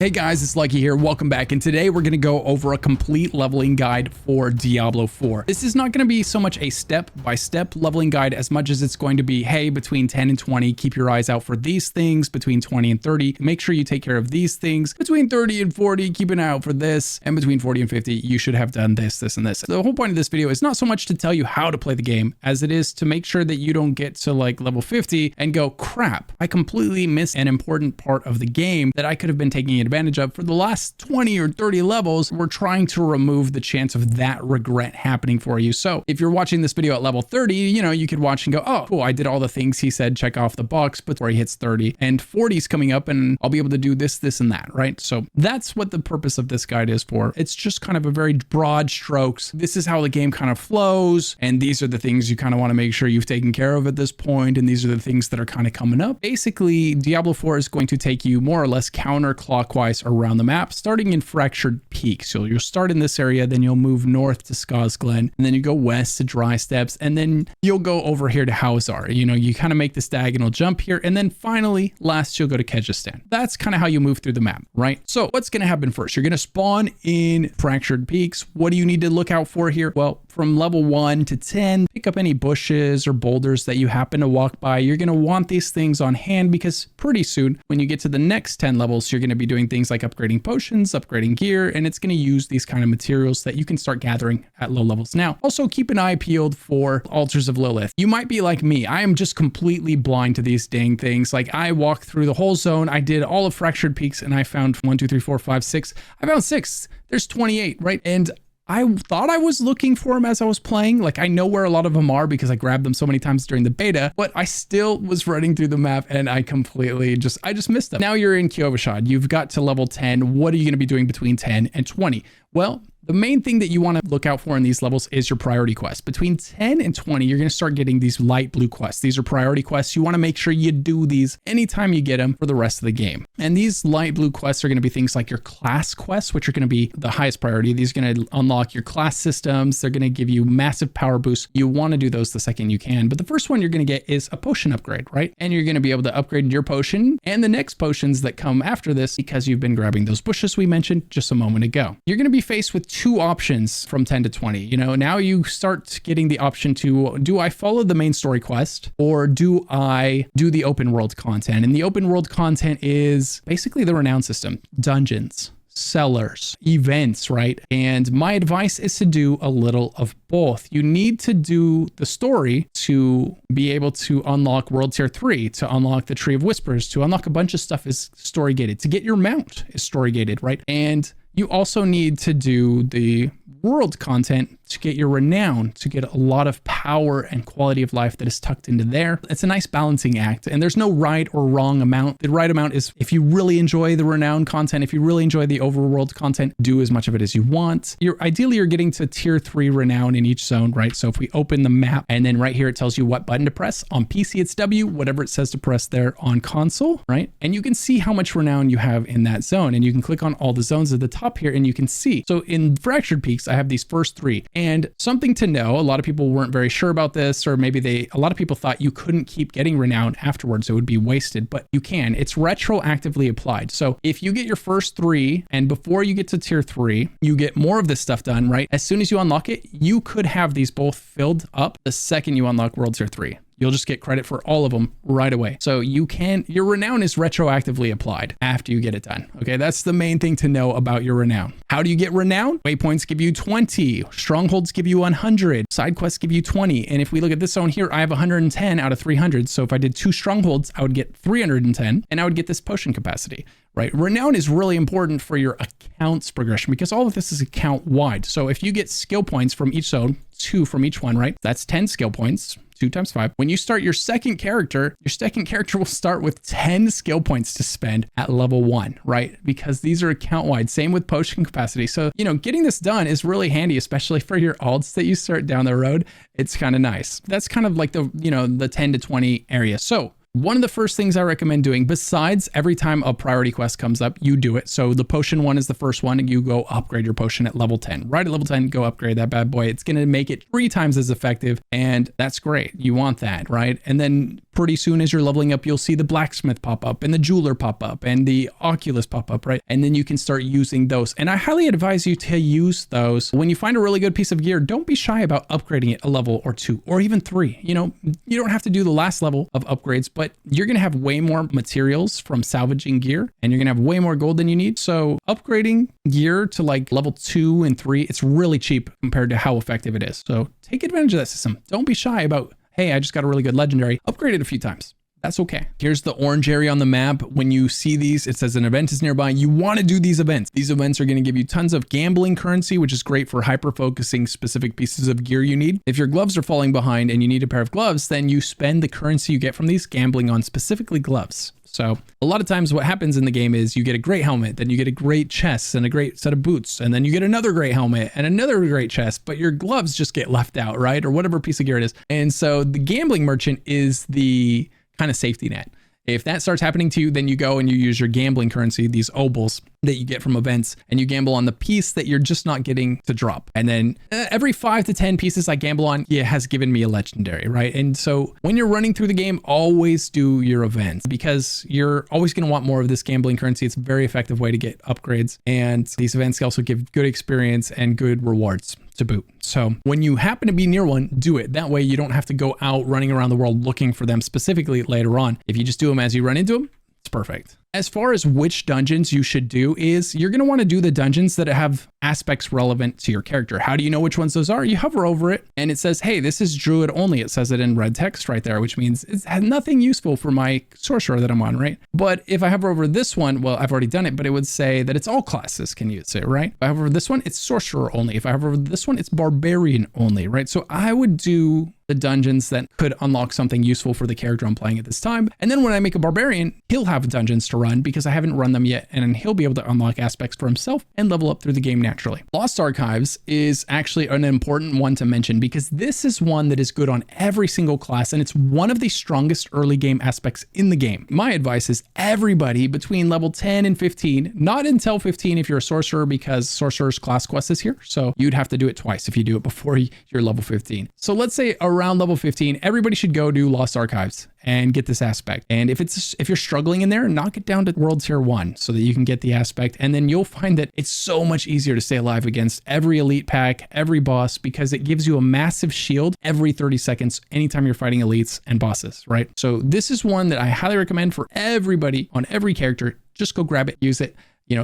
Hey guys, it's Lucky here. Welcome back. And today we're going to go over a complete leveling guide for Diablo 4. This is not going to be so much a step-by-step leveling guide as much as it's going to be, hey, between 10 and 20, keep your eyes out for these things. Between 20 and 30, make sure you take care of these things. Between 30 and 40, keep an eye out for this. And between 40 and 50, you should have done this, this, and this. The whole point of this video is not so much to tell you how to play the game as it is to make sure that you don't get to like level 50 and go, crap, I completely missed an important part of the game that I could have been taking advantage of for the last 20 or 30 levels. We're trying to remove the chance of that regret happening for you. So if you're watching this video at level 30, you could watch and go, oh, cool, I did all the things he said, check off the box before he hits 30, and 40 is coming up and I'll be able to do this, this, and that, right? So that's what the purpose of this guide is for. It's just kind of a very broad strokes. This is how the game kind of flows, and these are the things you kind of want to make sure you've taken care of at this point, and these are the things that are kind of coming up. Basically, Diablo 4 is going to take you more or less counterclockwise around the map, starting in Fractured Peak. So you'll start in this area, then you'll move north to Ska's Glen, and then you go west to Dry Steps, and then you'll go over here to Hauzar. You kind of make this diagonal jump here, and then finally, last, you'll go to Kyrgyzstan. That's kind of how you move through the map, right? So what's going to happen first? You're going to spawn in Fractured Peaks. What do you need to look out for here? Well, from level 1 to 10, pick up any bushes or boulders that you happen to walk by. You're going to want these things on hand because pretty soon, when you get to the next 10 levels, you're going to be doing things like upgrading potions, upgrading gear, and it's going to use these kind of materials that you can start gathering at low levels now. Also, keep an eye peeled for altars of Lilith. You might be like me. I am just completely blind to these dang things. Like, I walked through the whole zone. I did all of Fractured Peaks and I found 1, 2, 3, 4, 5, 6. I found 6. There's 28, right? And I thought I was looking for them as I was playing. Like, I know where a lot of them are because I grabbed them so many times during the beta, but I still was running through the map and I completely just missed them. Now you're in Kyovashad. You've got to level 10. What are you going to be doing between 10 and 20? Well, the main thing that you want to look out for in these levels is your priority quest. Between 10 and 20, you're going to start getting these light blue quests. These are priority quests. You want to make sure you do these anytime you get them for the rest of the game. And these light blue quests are going to be things like your class quests, which are going to be the highest priority. These are going to unlock your class systems. They're going to give you massive power boosts. You want to do those the second you can. But the first one you're going to get is a potion upgrade, right? And you're going to be able to upgrade your potion and the next potions that come after this because you've been grabbing those bushes we mentioned just a moment ago. You're going to be faced with two options from 10 to 20. Now you start getting the option to, do I follow the main story quest or do I do the open world content? And the open world content is basically the renown system, dungeons, cellars, events, right? And my advice is to do a little of both. You need to do the story to be able to unlock World Tier 3, to unlock the Tree of Whispers, to unlock a bunch of stuff is story gated, to get your mount is story gated, right? And you also need to do the world content to get your renown, to get a lot of power and quality of life that is tucked into there. It's a nice balancing act, and there's no right or wrong amount. The right amount is if you really enjoy the renown content, if you really enjoy the overworld content, do as much of it as you want. Ideally, you're getting to tier 3 renown in each zone, right? So if we open the map and then right here, it tells you what button to press. On PC, it's W, whatever it says to press there on console, right? And you can see how much renown you have in that zone, and you can click on all the zones at the top here and you can see. So in Fractured Peaks, I have these first 3. And something to know, a lot of people weren't very sure about this, or maybe a lot of people thought you couldn't keep getting renown afterwards. It would be wasted, but you can. It's retroactively applied. So if you get your first 3 and before you get to tier 3, you get more of this stuff done, right? As soon as you unlock it, you could have these both filled up the second you unlock World Tier 3. You'll just get credit for all of them right away. So your renown is retroactively applied after you get it done. Okay, that's the main thing to know about your renown. How do you get renown? Waypoints give you 20, strongholds give you 100, side quests give you 20. And if we look at this zone here, I have 110 out of 300. So if I did 2 strongholds, I would get 310 and I would get this potion capacity, right? Renown is really important for your accounts progression because all of this is account wide. So if you get skill points from each zone, 2 from each one, right? That's 10 skill points. 2 times 5. When you start your second character will start with 10 skill points to spend at level 1, right? Because these are account wide. Same with potion capacity. So, getting this done is really handy, especially for your alts that you start down the road. It's kind of nice. That's kind of like the 10 to 20 area. So one of the first things I recommend doing, besides every time a priority quest comes up, you do it. So the potion one is the first one, and you go upgrade your potion at level 10. Right at level 10, go upgrade that bad boy. It's going to make it 3 times as effective, and that's great. You want that, right? And then pretty soon as you're leveling up, you'll see the blacksmith pop up and the jeweler pop up and the oculus pop up, right? And then you can start using those. And I highly advise you to use those. When you find a really good piece of gear, don't be shy about upgrading it a level or 2 or even 3. You know, you don't have to do the last level of upgrades, but you're going to have way more materials from salvaging gear, and you're going to have way more gold than you need. So upgrading gear to like level 2 and 3, it's really cheap compared to how effective it is. So take advantage of that system. Don't be shy about, hey, I just got a really good legendary. Upgrade it a few times. That's okay. Here's the orange area on the map. When you see these, it says an event is nearby. You want to do these events. These events are going to give you tons of gambling currency, which is great for hyper-focusing specific pieces of gear you need. If your gloves are falling behind and you need a pair of gloves, then you spend the currency you get from these gambling on specifically gloves. So a lot of times what happens in the game is you get a great helmet, then you get a great chest and a great set of boots, and then you get another great helmet and another great chest, but your gloves just get left out, right? Or whatever piece of gear it is. And so the gambling merchant is the kind of safety net. If that starts happening to you, then you go and you use your gambling currency, these obols that you get from events, and you gamble on the piece that you're just not getting to drop. And then every 5 to 10 pieces I gamble on, it has given me a legendary, right? And so when you're running through the game, always do your events, because you're always going to want more of this gambling currency. It's a very effective way to get upgrades. And these events also give good experience and good rewards to boot. So when you happen to be near one, do it. That way you don't have to go out running around the world looking for them specifically later on. If you just do them as you run into them, it's perfect. As far as which dungeons you should do is you're going to want to do the dungeons that have aspects relevant to your character. How do you know which ones those are? You hover over it and it says, hey, this is druid only. It says it in red text right there, which means it has nothing useful for my sorcerer that I'm on, right? But if I hover over this one, well, I've already done it, but it would say that it's all classes can use it, right? If I hover over this one, it's sorcerer only. If I hover over this one, it's barbarian only, right? So I would do the dungeons that could unlock something useful for the character I'm playing at this time. And then when I make a barbarian, he'll have dungeons to run because I haven't run them yet, and he'll be able to unlock aspects for himself and level up through the game naturally. Lost Archives is actually an important one to mention because this is one that is good on every single class, and it's one of the strongest early game aspects in the game. My advice is everybody between level 10 and 15, not until 15 if you're a sorcerer, because sorcerer's class quest is here. So you'd have to do it twice if you do it before you're level 15. So let's say around level 15, everybody should go do Lost Archives and get this aspect. And if you're struggling in there, knock it down to World Tier 1 so that you can get the aspect. And then you'll find that it's so much easier to stay alive against every elite pack, every boss, because it gives you a massive shield every 30 seconds anytime you're fighting elites and bosses, right? So this is one that I highly recommend for everybody on every character. Just go grab it, use it.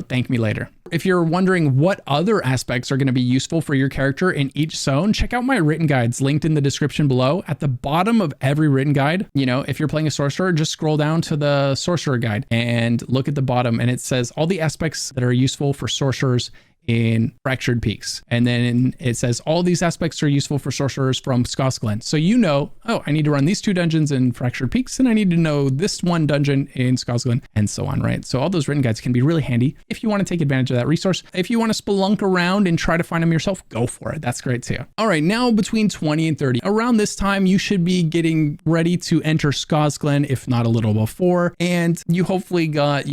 Thank me later. If you're wondering what other aspects are going to be useful for your character in each zone, check out my written guides linked in the description below. At the bottom of every written guide, if you're playing a sorcerer, just scroll down to the sorcerer guide and look at the bottom, and it says all the aspects that are useful for sorcerers in Fractured Peaks. And then it says all these aspects are useful for sorcerers from Skosglen. So oh, I need to run these 2 dungeons in Fractured Peaks, and I need to know this 1 dungeon in Skosglen, and so on, right? So all those written guides can be really handy if you want to take advantage of that resource. If you want to spelunk around and try to find them yourself, go for it. That's great too. All right, now between 20 and 30, around this time, you should be getting ready to enter Skosglen, if not a little before. And you hopefully got,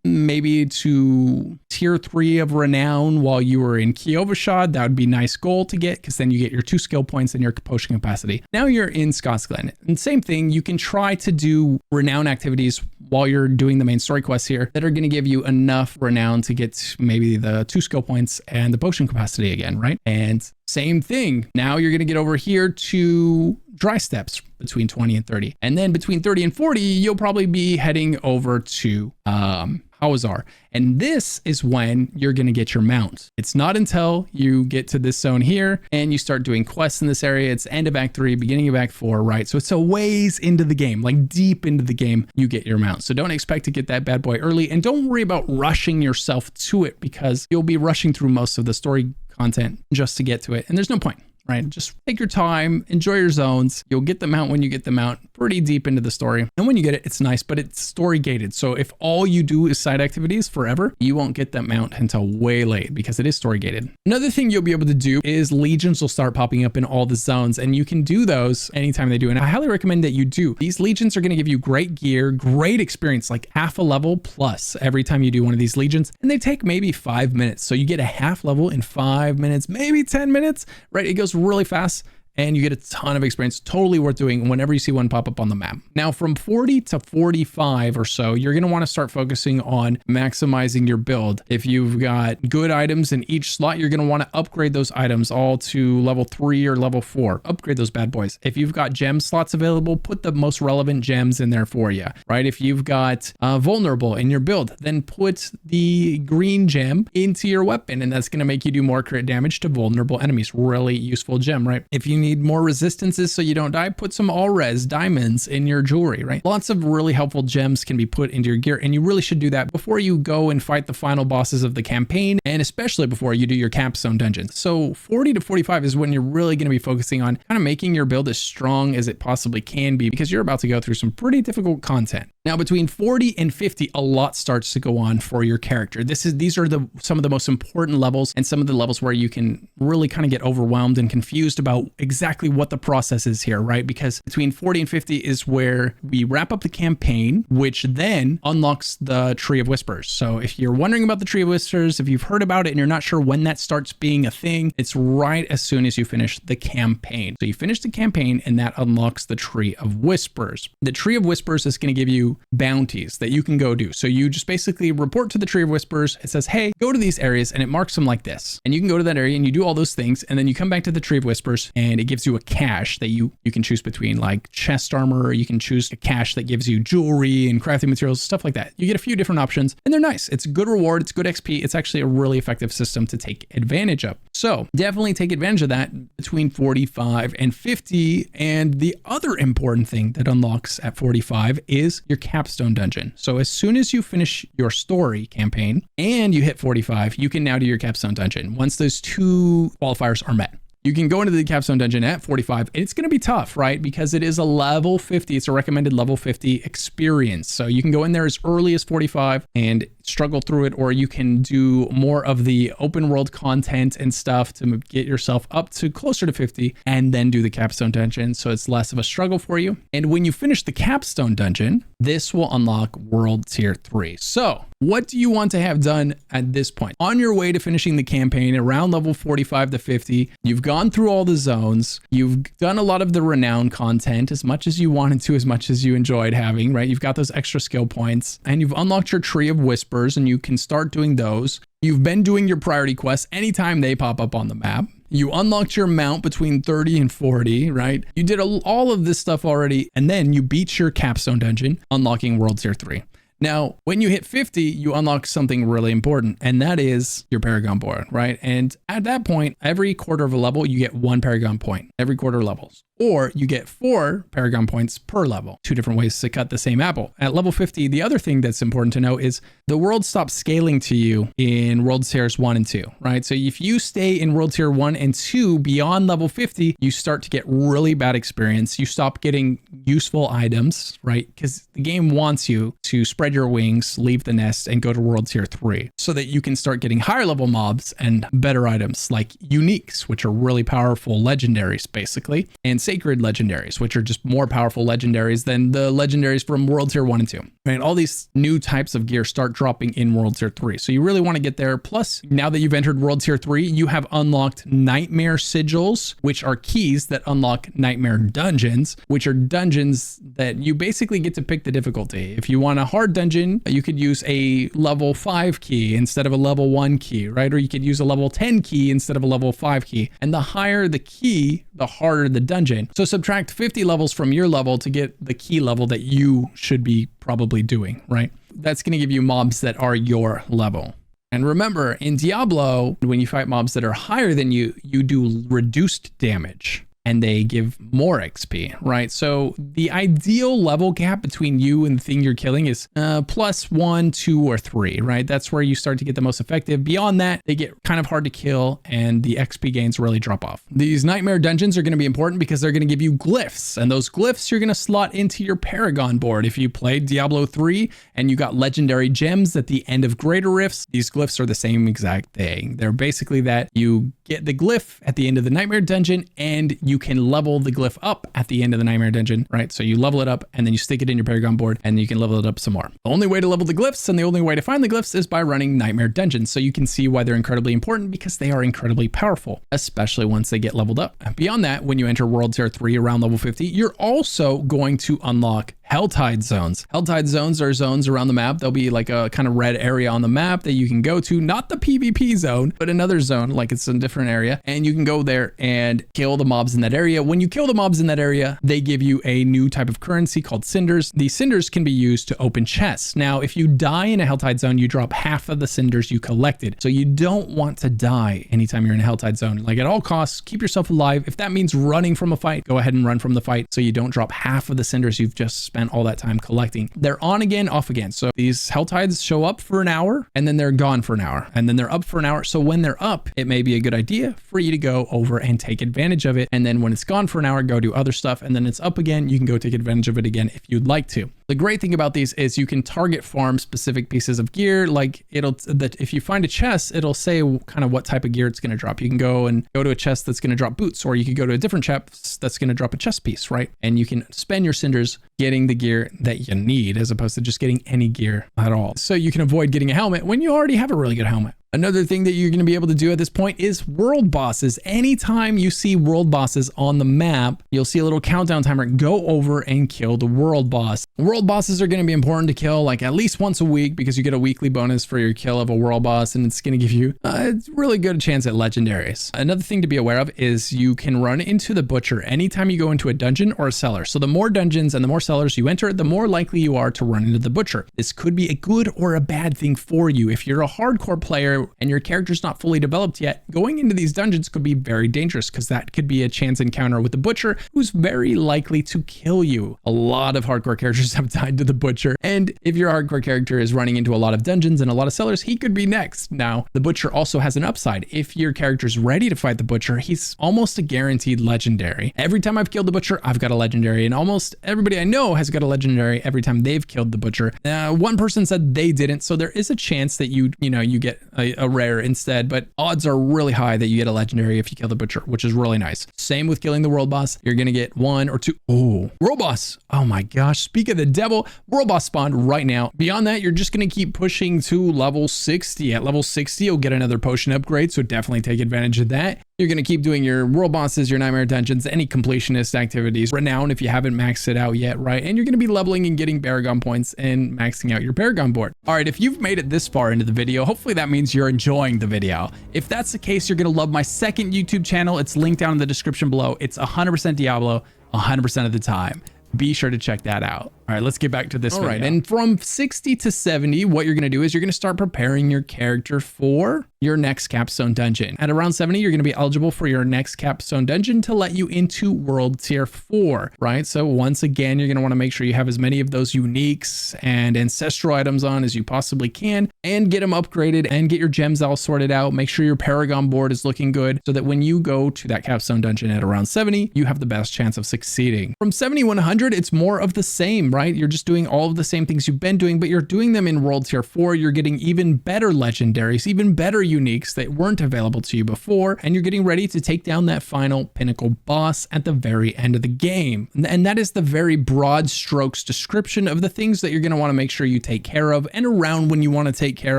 maybe to tier 3 of renown while you were in Kiovashad. That would be a nice goal to get, because then you get your 2 skill points and your potion capacity. Now you're in Skosglen. And same thing, you can try to do renown activities while you're doing the main story quests here that are going to give you enough renown to get maybe the 2 skill points and the potion capacity again, right? And same thing. Now you're going to get over here to Dry Steppes between 20 and 30. And then between 30 and 40, you'll probably be heading over to Hawazar. And this is when you're going to get your mount. It's not until you get to this zone here and you start doing quests in this area. It's end of Act 3, beginning of Act 4, right? So it's a ways into the game, like deep into the game, you get your mount. So don't expect to get that bad boy early, and don't worry about rushing yourself to it, because you'll be rushing through most of the story content just to get to it. And there's no point, right? Just take your time, enjoy your zones. You'll get the mount when you get the mount, pretty deep into the story. And when you get it, it's nice, but it's story gated. So if all you do is side activities forever, you won't get that mount until way late because it is story gated. Another thing you'll be able to do is legions will start popping up in all the zones, and you can do those anytime they do. And I highly recommend that you do. These legions are going to give you great gear, great experience, like half a level plus every time you do one of these legions. And they take maybe 5 minutes. So you get a half level in 5 minutes, maybe 10 minutes, right? It goes really fast. And you get a ton of experience. Totally worth doing whenever you see one pop up on the map. Now, from 40 to 45 or so, you're going to want to start focusing on maximizing your build. If you've got good items in each slot, you're going to want to upgrade those items all to level 3 or level 4. Upgrade those bad boys. If you've got gem slots available, put the most relevant gems in there for you, right? If you've got vulnerable in your build, then put the green gem into your weapon, and that's going to make you do more crit damage to vulnerable enemies. Really useful gem, right? If you need more resistances so you don't die, put some all res diamonds in your jewelry, right? Lots of really helpful gems can be put into your gear, and you really should do that before you go and fight the final bosses of the campaign, and especially before you do your capstone dungeons. So 40 to 45 is when you're really going to be focusing on kind of making your build as strong as it possibly can be, because you're about to go through some pretty difficult content. Now, between 40 and 50, a lot starts to go on for your character. These are some of the most important levels, and some of the levels where you can really kind of get overwhelmed and confused about exactly what the process is here, right? Because between 40 and 50 is where we wrap up the campaign, which then unlocks the Tree of Whispers. So if you're wondering about the Tree of Whispers, if you've heard about it and you're not sure when that starts being a thing, it's right as soon as you finish the campaign. So you finish the campaign and that unlocks the Tree of Whispers. The Tree of Whispers is going to give you bounties that you can go do. So you just basically report to the Tree of Whispers. It says, hey, go to these areas, and it marks them like this. And you can go to that area and you do all those things, and then you come back to the Tree of Whispers and it gives you a cache that you can choose between, like chest armor, or you can choose a cache that gives you jewelry and crafting materials, stuff like that. You get a few different options, and they're nice. It's good reward, it's good XP. It's actually a really effective system to take advantage of. So definitely take advantage of that between 45 and 50. And the other important thing that unlocks at 45 is your capstone dungeon. So as soon as you finish your story campaign and you hit 45, you can now do your capstone dungeon once those two qualifiers are met. You can go into the capstone dungeon at 45. It's going to be tough, right? Because it is a level 50. It's a recommended level 50 experience. So you can go in there as early as 45 and struggle through it, or you can do more of the open world content and stuff to get yourself up to closer to 50 and then do the capstone dungeon. So it's less of a struggle for you. And when you finish the capstone dungeon, this will unlock world tier 3. So what do you want to have done at this point? On your way to finishing the campaign around level 45 to 50, you've gone through all the zones. You've done a lot of the renown content as much as you wanted to, as much as you enjoyed having, right? You've got those extra skill points, and you've unlocked your Tree of Whispers, and you can start doing those. You've been doing your priority quests anytime they pop up on the map. You unlocked your mount between 30 and 40, right? You did all of this stuff already, and then you beat your capstone dungeon, unlocking world tier 3. Now, when you hit 50, you unlock something really important, and that is your Paragon board, right? And at that point, every quarter of a level, you get 1 Paragon point, every quarter levels. Or you get 4 Paragon points per level. 2 different ways to cut the same apple. At level 50, the other thing that's important to know is the world stops scaling to you in world tiers 1 and 2, right? So if you stay in world tier 1 and 2 beyond level 50, you start to get really bad experience. You stop getting useful items, right? Because the game wants you to spread your wings, leave the nest, and go to world tier 3 so that you can start getting higher level mobs and better items like uniques, which are really powerful legendaries, basically, and sacred legendaries, which are just more powerful legendaries than the legendaries from world tier 1 and 2. Right? All these new types of gear start dropping in world tier 3. So you really want to get there. Plus, now that you've entered world tier 3, you have unlocked nightmare sigils, which are keys that unlock nightmare dungeons, which are dungeons that you basically get to pick the difficulty. If you want a hard dungeon, you could use a level 5 key instead of a level 1 key, right? Or you could use a level 10 key instead of a level 5 key. And the higher the key, the harder the dungeon. So subtract 50 levels from your level to get the key level that you should be probably doing, right? That's going to give you mobs that are your level. And remember, in Diablo, when you fight mobs that are higher than you, you do reduced damage. and they give more XP, right? So the ideal level gap between you and the thing you're killing is +1, 2, or 3, right? That's where you start to get the most effective. Beyond that, they get kind of hard to kill and the XP gains really drop off. These nightmare dungeons are going to be important because they're going to give you glyphs, and those glyphs you're going to slot into your Paragon board. If you played Diablo 3 and you got legendary gems at the end of greater rifts, these glyphs are the same exact thing. They're basically that you get the glyph at the end of the nightmare dungeon and you can level the glyph up at the end of the nightmare dungeon, right? So you level it up and then you stick it in your Paragon board and you can level it up some more. The only way to level the glyphs and the only way to find the glyphs is by running nightmare dungeons. So you can see why they're incredibly important, because they are incredibly powerful, especially once they get leveled up. Beyond that, when you enter World Tier 3 around level 50, you're also going to unlock Helltide zones. Helltide zones are zones around the map. There'll be like a kind of red area on the map that you can go to, not the PvP zone, but another zone, like it's a different area. And you can go there and kill the mobs in that area. When you kill the mobs in that area, they give you a new type of currency called cinders. These cinders can be used to open chests. Now, if you die in a Helltide zone, you drop half of the cinders you collected. So you don't want to die anytime you're in a Helltide zone. Like at all costs, keep yourself alive. If that means running from a fight, go ahead and run from the fight so you don't drop half of the cinders you've just spent all that time collecting. They're on again, off again. So these Helltides show up for an hour and then they're gone for an hour and then they're up for an hour. So when they're up, it may be a good idea for you to go over and take advantage of it. And then when it's gone for an hour, go do other stuff. And then it's up again. You can go take advantage of it again if you'd like to. The great thing about these is you can target farm specific pieces of gear. Like if you find a chest, it'll say kind of what type of gear it's going to drop. You can go to a chest that's going to drop boots, or you could go to a different chest that's going to drop a chest piece, right? And you can spend your cinders getting the gear that you need as opposed to just getting any gear at all. So you can avoid getting a helmet when you already have a really good helmet. Another thing that you're going to be able to do at this point is world bosses. Anytime you see world bosses on the map, you'll see a little countdown timer. Go over and kill the world boss. World bosses are going to be important to kill like at least once a week because you get a weekly bonus for your kill of a world boss, and it's going to give you a really good chance at legendaries. Another thing to be aware of is you can run into the butcher anytime you go into a dungeon or a cellar. So the more dungeons and the more cellars you enter, the more likely you are to run into the butcher. This could be a good or a bad thing for you. If you're a hardcore player and your character's not fully developed yet, going into these dungeons could be very dangerous because that could be a chance encounter with the butcher who's very likely to kill you. A lot of hardcore characters have died to the butcher, and if your hardcore character is running into a lot of dungeons and a lot of cellars, he could be next. Now, the butcher also has an upside. If your character's ready to fight the butcher, he's almost a guaranteed legendary. Every time I've killed the butcher, I've got a legendary, and almost everybody I know has got a legendary every time they've killed the butcher. One person said they didn't, so there is a chance that you get a rare instead, but odds are really high that you get a legendary if you kill the butcher, which is really nice. Same with killing the world boss. You're gonna get 1 or 2. Oh, world boss. Oh my gosh. Speak of the devil, world boss spawned right now. Beyond that, you're just gonna keep pushing to level 60. At level 60, you'll get another potion upgrade, so definitely take advantage of that. You're going to keep doing your world bosses, your nightmare dungeons, any completionist activities, renown if you haven't maxed it out yet, right? And you're going to be leveling and getting Paragon points and maxing out your Paragon board. All right, if you've made it this far into the video, hopefully that means you're enjoying the video. If that's the case, you're going to love my second YouTube channel. It's linked down in the description below. It's 100% Diablo, 100% of the time. Be sure to check that out. All right, let's get back to this video. All right, and from 60 to 70, what you're going to do is you're going to start preparing your character for your next capstone dungeon. At around 70, you're going to be eligible for your next capstone dungeon to let you into World Tier 4, right? So once again, you're going to want to make sure you have as many of those uniques and ancestral items on as you possibly can and get them upgraded and get your gems all sorted out. Make sure your Paragon board is looking good so that when you go to that capstone dungeon at around 70, you have the best chance of succeeding. From 70 to 100, it's more of the same, right? You're just doing all of the same things you've been doing, but you're doing them in World Tier 4. You're getting even better legendaries, even better uniques that weren't available to you before, and you're getting ready to take down that final pinnacle boss at the very end of the game. And that is the very broad strokes description of the things that you're going to want to make sure you take care of and around when you want to take care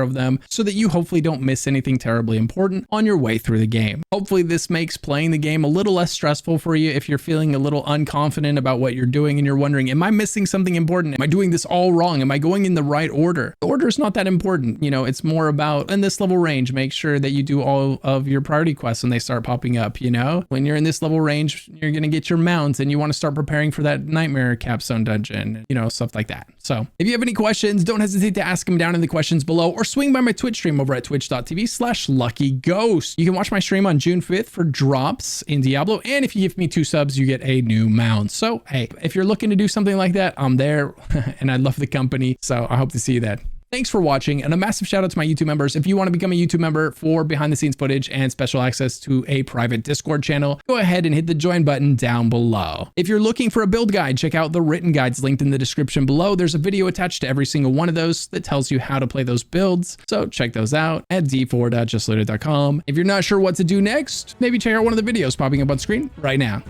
of them so that you hopefully don't miss anything terribly important on your way through the game. Hopefully this makes playing the game a little less stressful for you if you're feeling a little unconfident about what you're doing and you're wondering, am I missing something something important? Am I doing this all wrong? Am I going in the right order? The order is not that important. You know, it's more about in this level range, make sure that you do all of your priority quests when they start popping up. You know, when you're in this level range, you're going to get your mounts and you want to start preparing for that nightmare capstone dungeon, you know, stuff like that. So if you have any questions, don't hesitate to ask them down in the questions below or swing by my Twitch stream over at twitch.tv/luckyghost. You can watch my stream on June 5th for drops in Diablo. And if you give me 2 subs, you get a new mount. So, hey, if you're looking to do something like that, I'm there and I love the company. So I hope to see you then. Thanks for watching, and a massive shout out to my YouTube members. If you want to become a YouTube member for behind the scenes footage and special access to a private Discord channel, go ahead and hit the join button down below. If you're looking for a build guide, check out the written guides linked in the description below. There's a video attached to every single one of those that tells you how to play those builds. So check those out at d4.justlooted.com. If you're not sure what to do next, maybe check out one of the videos popping up on screen right now.